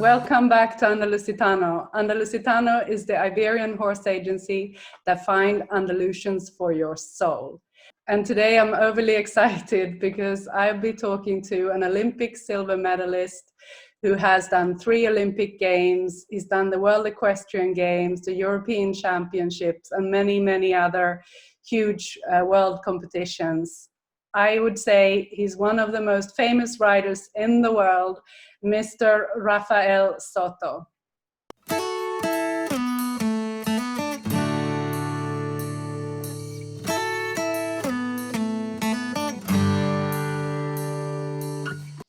Welcome back to Andalusitano. Andalusitano is the Iberian horse agency that find Andalusians for your soul. And today I'm overly excited because I'll be talking to an Olympic silver medalist who has done 3 Olympic Games. He's done the World Equestrian Games, the European Championships, and many, many other huge world competitions. I would say he's one of the most famous riders in the world, Mr. Rafael Soto.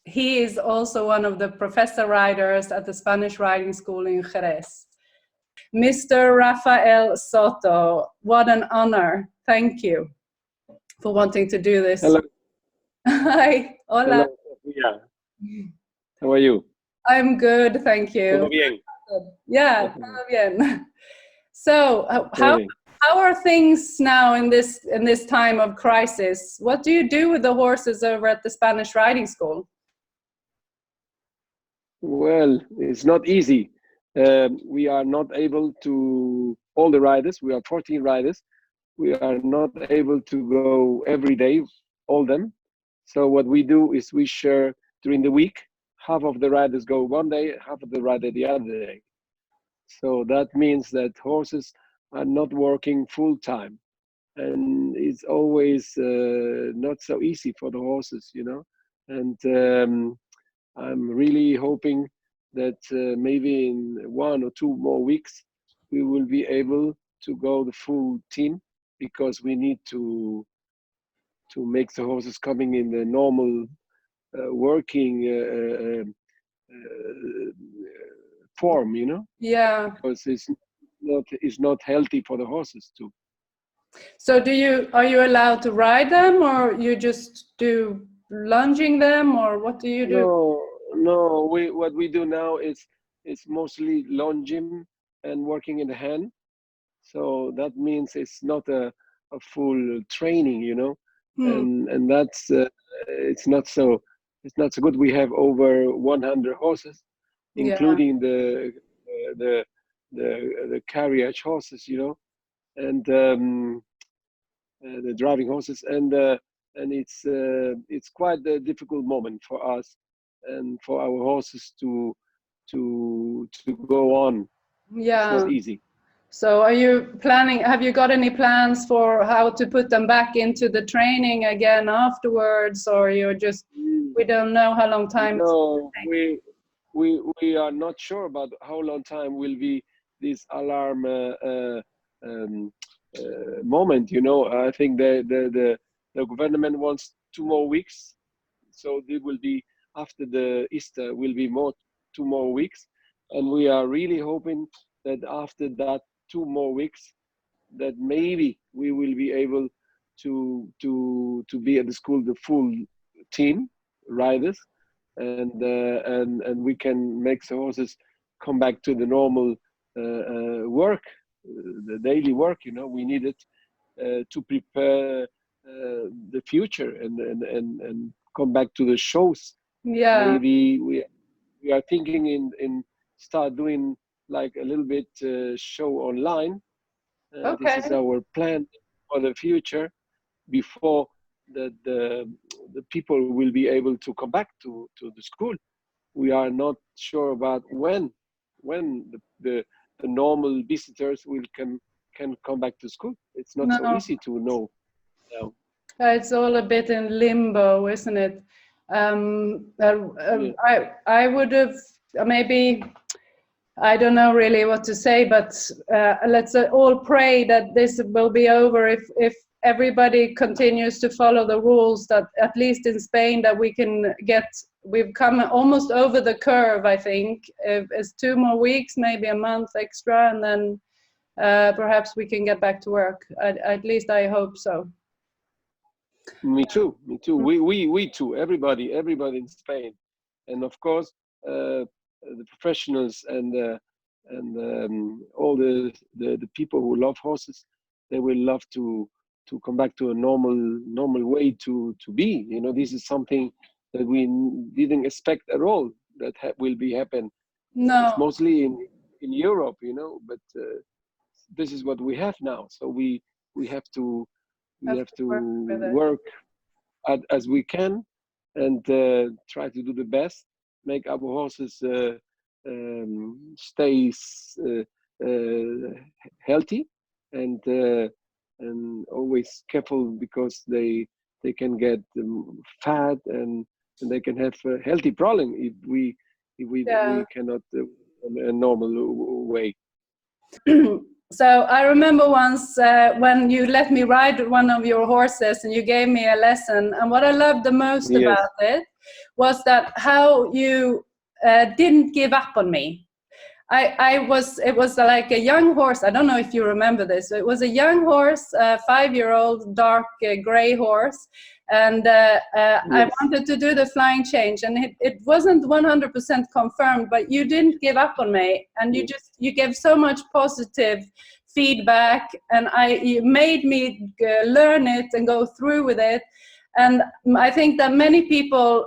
He is also one of the professor riders at the Spanish riding school in Jerez. Mr. Rafael Soto, what an honor. Thank you for wanting to do this. Hello. Hi. Hola. Hello, Sofia. How are you? I'm good, thank you. Todo bien. Yeah, todo bien. So, how are things now in this time of crisis? What do you do with the horses over at the Spanish riding school? Well, it's not easy. We are not able to, all the riders, we are 14 riders, we are not able to go every day, all them. So what we do is we share during the week. Half of the riders go one day, half of the rider the other day. So that means that horses are not working full time. And it's always not so easy for the horses, you know. And I'm really hoping that maybe in 1 or 2 more weeks, we will be able to go the full team, because we need to make the horses coming in the normal working form, you know. Yeah. Because it's not healthy for the horses too. So are you allowed to ride them, or you just do lunging them, or what do you do? No. What we do now is mostly lunging and working in the hand. So that means it's not a full training, you know. And that's it's not so good. We have over 100 horses, including the carriage horses, you know, and the driving horses, and it's quite a difficult moment for us and for our horses to go on. Yeah. It's not easy. So have you got any plans for how to put them back into the training again afterwards, or you're just, we don't know how long time? No, we are not sure about how long time will be this alarm moment, you know. I think the government wants 2 more weeks, so it will be after the Easter will be 2 more weeks, and we are really hoping that after that 2 more weeks, that maybe we will be able to be at the school the full team riders, and we can make the horses come back to the normal work, the daily work, you know. We need it to prepare the future and come back to the shows. Yeah. Maybe we are thinking in start doing like a little bit show online. Okay. This is our plan for the future, before the people will be able to come back to the school. We are not sure about when the normal visitors can come back to school. It's not so easy to know now. It's all a bit in limbo, isn't it? I would have maybe, I don't know really what to say, but let's all pray that this will be over if everybody continues to follow the rules, that at least in Spain that we've come almost over the curve, I think. If it's 2 more weeks, maybe a month extra, and then perhaps we can get back to work. At least I hope so. Me too. We too. Everybody in Spain, and of course the professionals and all the people who love horses. They will love to come back to a normal way to be. You know, this is something that we didn't expect at all that will be happen It's No, mostly in Europe, but this is what we have now. So we have to we have have to to work with it. work as we can, and try to do the best, make our horses stay healthy, and always careful, because they can get fat, and they can have a healthy problem if we Yeah. cannot in a normal way. So I remember once when you let me ride one of your horses and you gave me a lesson. And what I loved the most Yes, about it was that how you didn't give up on me. It was like a young horse. I don't know if you remember this. It was a young horse, a 5-year-old dark gray horse. And I yes, wanted to do the flying change, and it wasn't 100% confirmed, but you didn't give up on me. And yes. you gave so much positive feedback, and you made me learn it and go through with it. And I think that many people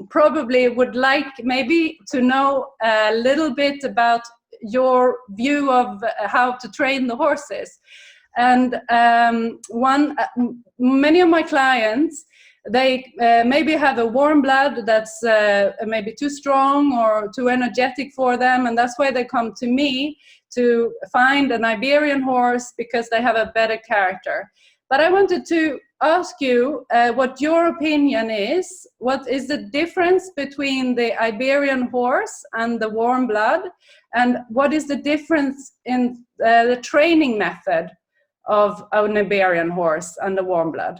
probably would like maybe to know a little bit about your view of how to train the horses. And many of my clients, they maybe have a warm blood that's maybe too strong or too energetic for them, and that's why they come to me to find an Iberian horse, because they have a better character. But I wanted to ask you what your opinion is. What is the difference between the Iberian horse and the warm blood? And what is the difference in the training method of an Iberian horse and the warm blood?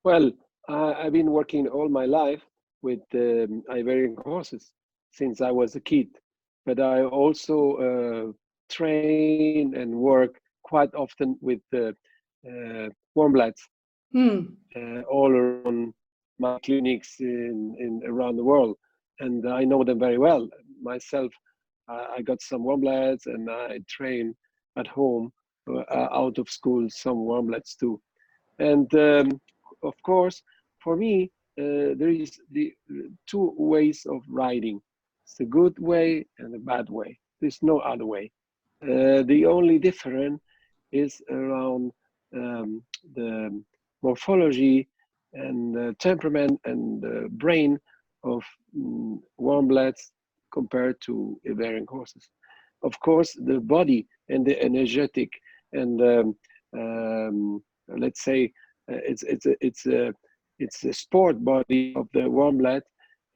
Well, I've been working all my life with Iberian horses since I was a kid, but I also train and work quite often with warm bloods all around my clinics in around the world, and I know them very well myself. I got some warm bloods, and I train at home, out of school, some warm bloods too. And of course, for me, there is the two ways of riding. It's a good way and a bad way. There's no other way. The only difference is around the morphology and temperament and brain of warm bloods compared to Iberian horses. Of course, the body and the energetic and let's say it's a sport body of the warm blood.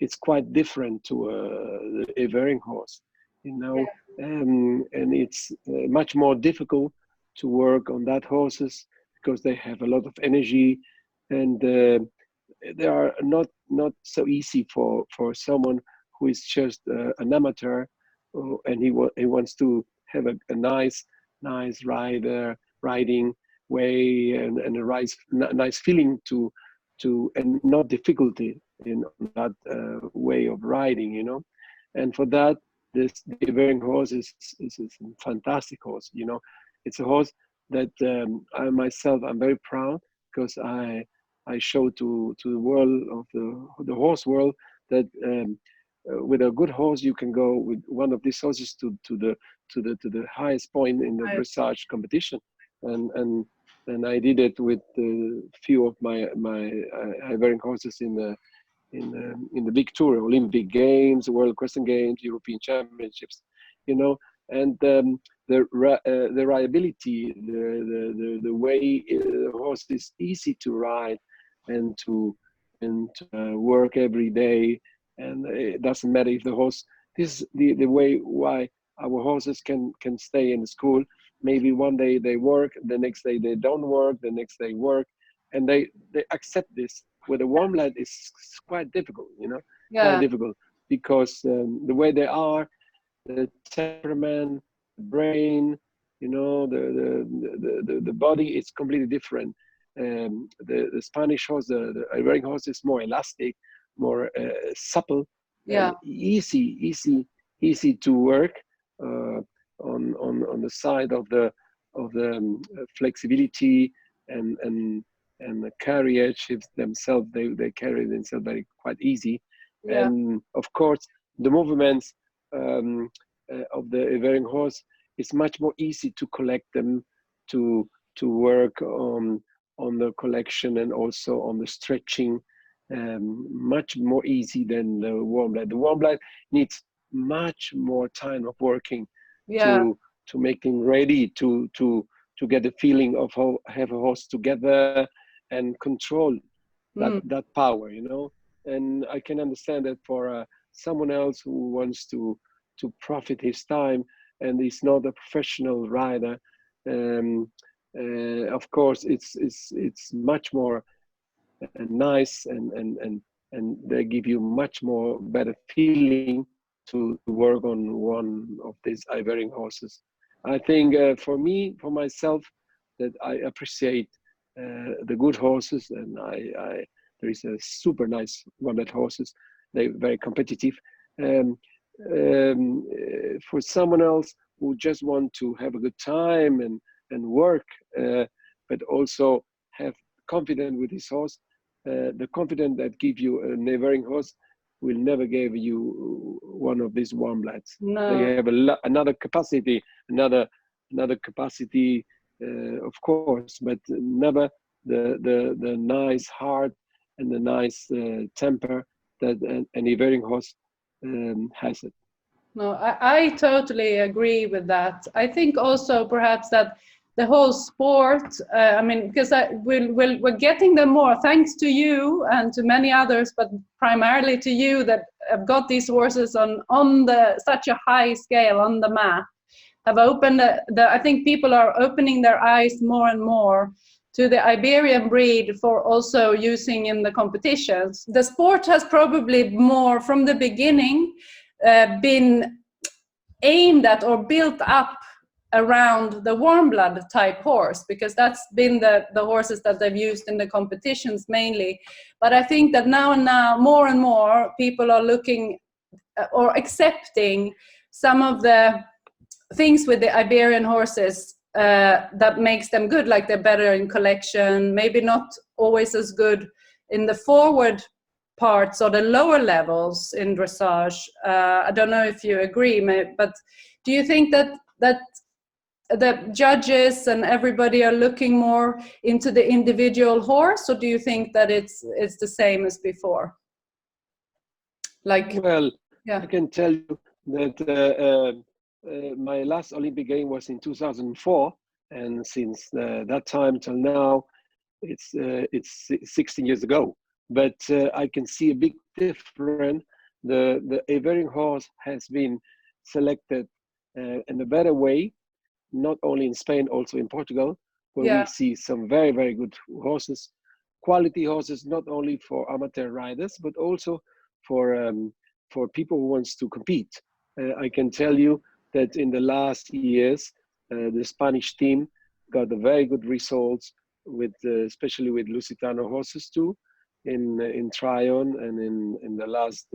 It's quite different to the Iberian horse, you know, and it's much more difficult to work on that horses because they have a lot of energy, and they are not so easy for someone who is just an amateur, and he wants to have a nice riding way, and a nice feeling to and not difficulty in on that way of riding, and for that, the Iberian horse is a fantastic horse. It's a horse that I myself, I'm very proud, because I show to the world of the horse world that with a good horse you can go with one of these horses to the highest point in the dressage competition, and I did it with a few of my Iberian horses in the big tour, Olympic Games, World Equestrian Games, European Championships, and the rideability, the way the horse is easy to ride and to work every day, and it doesn't matter if the horse. This is the way why our horses can stay in the school. Maybe one day they work, the next day they don't work, the next day work, and they accept this. With a warm blood, it's quite difficult, quite Yeah, difficult, because the way they are, the temperament, the brain, the body is completely different. The Spanish horse, the Iberian horse is more elastic, more supple, yeah, and easy to work on the side of the flexibility and the carriage themselves. They carry themselves very quite easy, Yeah. And of course, the movements of the Iberian horse is much more easy to collect them, to work on the collection and also on the stretching, much more easy than the warm blood. The warm blood needs much more time of working Yeah. to make him ready to get the feeling of how have a horse together and control Mm. that power, And I can understand that for someone else who wants to profit his time and is not a professional rider, of course it's much more nice, and they give you much more better feeling to work on one of these Iberian horses. I think for me, for myself, that I appreciate the good horses, and I there is a super nice one-legged horses. They're very competitive. Um, for someone else who just want to have a good time and work, but also have confidence with his horse, the confidence that give you a neighboring horse will never give you one of these warm bloods. They No. have another capacity, another capacity, of course, but never the nice heart and the nice temper that an Iberian horse has it. No, I totally agree with that. I think also perhaps that the whole sport, I mean, because we're getting them more thanks to you and to many others, but primarily to you that have got these horses on such a high scale on the map, have opened I think people are opening their eyes more and more to the Iberian breed for also using in the competitions. The sport has probably more from the beginning been aimed at or built up around the warm blood type horse, because that's been the horses that they've used in the competitions mainly. But I think that now more and more people are looking or accepting some of the things with the Iberian horses that makes them good, like they're better in collection, maybe not always as good in the forward parts or the lower levels in dressage. I don't know if you agree, but do you think that the judges and everybody are looking more into the individual horse, or do you think that it's the same as before? Like, Well, yeah. I can tell you that my last Olympic game was in 2004, and since that time till now, it's 16 years ago. But I can see a big difference. The Iberian horse has been selected in a better way, not only in Spain, also in Portugal, where Yeah. we see some very, very good horses, quality horses, not only for amateur riders, but also for people who wants to compete. I can tell you that in the last years, the Spanish team got a very good results with, especially with Lusitano horses too, in Tryon and in the last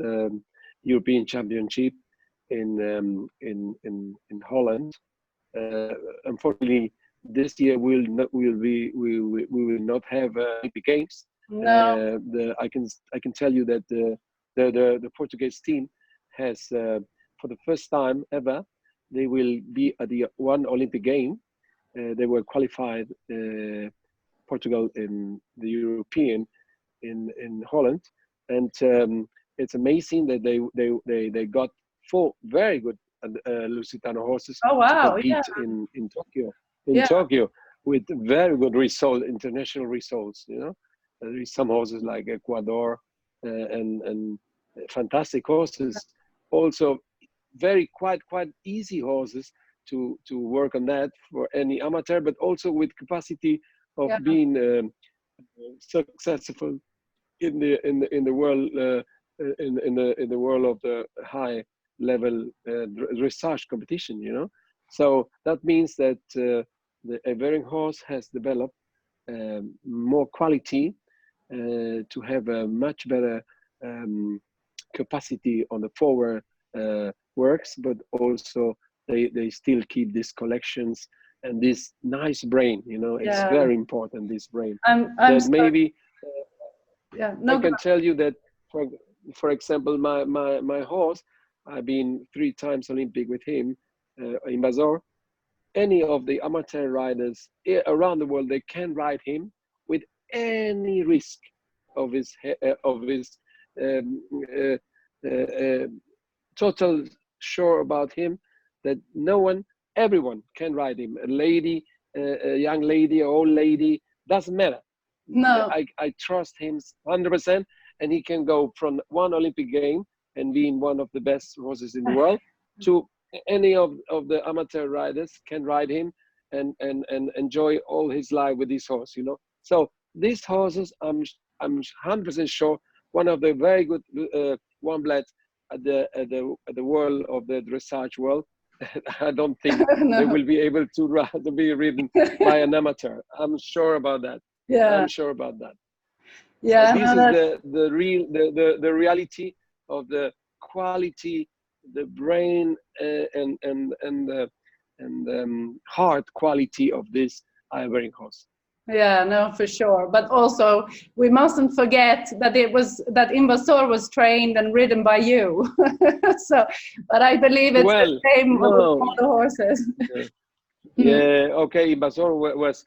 European Championship in Holland. Unfortunately, this year we will not have Olympic Games. No. I can tell you that the Portuguese team has for the first time ever, they will be at the one Olympic game. They were qualified Portugal in the European in Holland, and it's amazing that they got 4 very good Lusitano horses Oh to wow. compete Yeah. in Tokyo. Yeah. Tokyo with very good result, international results. There is some horses like Ecuador and fantastic horses. Also, very quite easy horses to work on that for any amateur, but also with capacity of Yeah. being successful in the world in the world of the high level dressage competition. So that means that the Iberian horse has developed more quality to have a much better capacity on the forward works, but also they still keep these collections and this nice brain. It's Yeah. very important, this brain. I'm That sorry. maybe Yeah. I No. can tell you that for example, my horse, I've been 3 times Olympic with him, in Bazor. Any of the amateur riders around the world, they can ride him with any risk of his um, uh, total sure about him, that no one, everyone can ride him. A lady, a young lady, an old lady, doesn't matter. No. I trust him 100%, and he can go from one Olympic game and being one of the best horses in the world to any of the amateur riders can ride him and enjoy all his life with this horse, you know. So these horses, I'm 100% sure, one of the very good warmbloods at the world of the dressage world. I don't think No. they will be able to be ridden by an amateur. I'm sure about that. Yeah. I'm sure about that. Yeah. So this no, is the real the reality of the quality, the brain and heart quality of this Iberian horse. Yeah, no, for sure. But also, we mustn't forget that Invasor was trained and ridden by you. So, but I believe it's the same with all the horses. Yeah, okay. Invasor was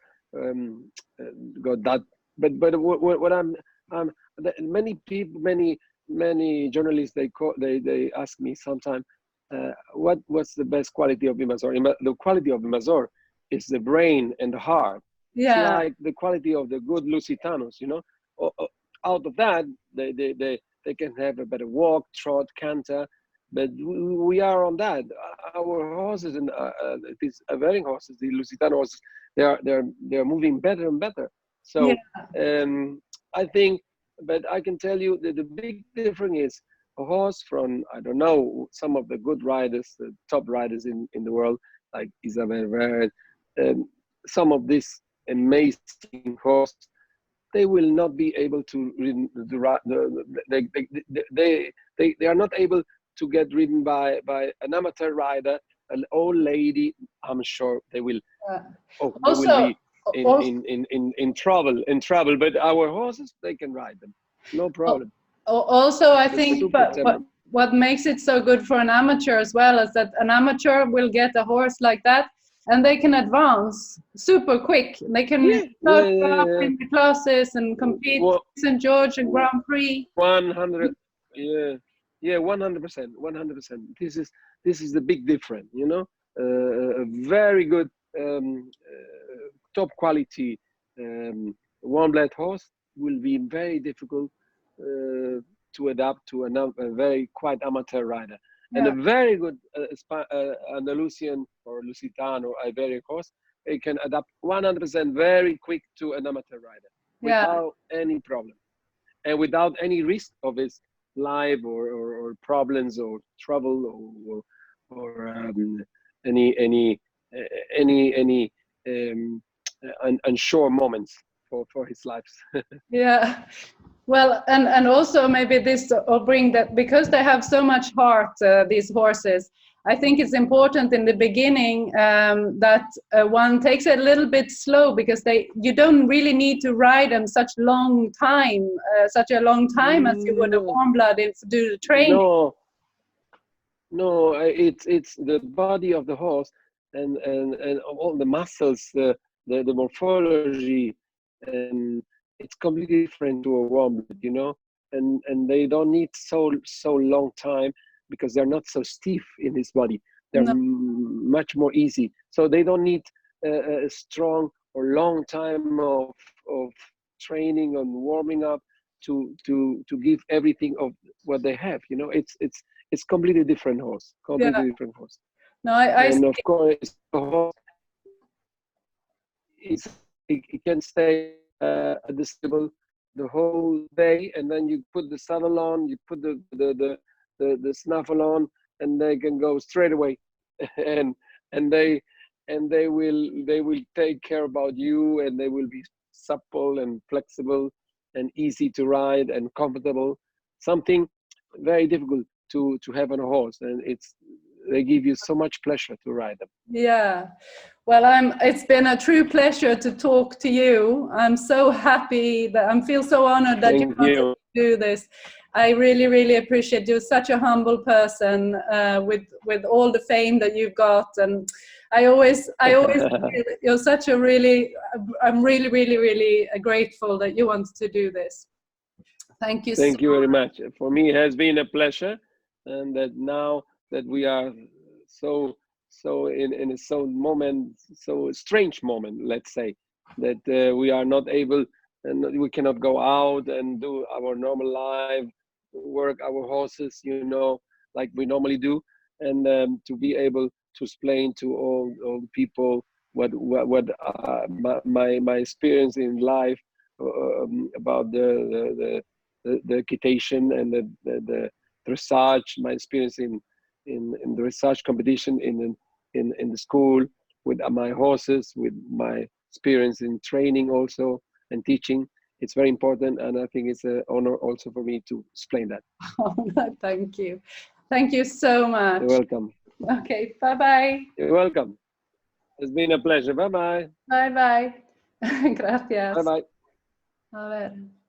got that, but what many people, many journalists, they ask me sometimes, what's the best quality of Invasor? The quality of Invasor is the brain and the heart. Yeah. It's like the quality of the good Lusitanos, you know. Out of that, they can have a better walk, trot, canter, but we are on that. Our horses and these Iberian horses, the Lusitano horses, they're moving better and better. So I think, but I can tell you that the big difference is a horse from, I don't know, some of the good riders, the top riders in the world, like Isabel Verde, some of these amazing horses, they will not be able to they are not able to get ridden by an amateur rider, an old lady. I'm sure they will. They will be in trouble. But our horses, they can ride them, no problem. Also, I think, but what makes it so good for an amateur as well is that an amateur will get a horse like that, and they can advance super quick. They can start in the classes and compete St. George and Grand Prix. 100, 100%. This is the big difference, you know. A very good top quality warmblood horse will be very difficult to adapt to a very quite amateur rider. And a very good Andalusian or Lusitano Iberian horse, it can adapt 100% very quick to an amateur rider without any problem and without any risk of his life or problems or trouble or any unsure moments for his lives. Yeah. Well, and also maybe this will bring that, because they have so much heart, these horses. I think it's important in the beginning that one takes it a little bit slow, because you don't really need to ride them such a long time as you would a warmblood to do the training. No, it's the body of the horse and all the muscles, the morphology, and it's completely different to a warmblood, you know, and they don't need so long time, because they're not so stiff in his body. They're much more easy, so they don't need a strong or long time of training and warming up to give everything of what they have. You know, it's completely different horse, different horse. No, and of course, the horse it can stay at the stable the whole day, and then you put the saddle on, you put the snaffle on, and they can go straight away, and they will take care about you, and they will be supple and flexible and easy to ride and comfortable. Something very difficult to have on a horse, and they give you so much pleasure to ride them. Yeah. Well, it's been a true pleasure to talk to you. I'm so happy that I feel so honored that you wanted to do this. I really, really appreciate you. Such a humble person with all the fame that you've got, and I always feel that you're such a really. I'm really, really, really grateful that you wanted to do this. Thank you. Thank you very much. For me, it has been a pleasure, and that now that we are so in a so strange moment, let's say, that we are not able and we cannot go out and do our normal life, work our horses, you know, like we normally do, and to be able to explain to all people what my experience in life about the equitation and the dressage, my experience in the dressage competition in the school with my horses, with my experience in training also and teaching. It's very important, and I think it's an honor also for me to explain that. Oh, thank you. Thank you so much. You're welcome. Okay, bye-bye. You're welcome. It's been a pleasure. Bye-bye. Bye-bye. Gracias. Bye-bye. A ver.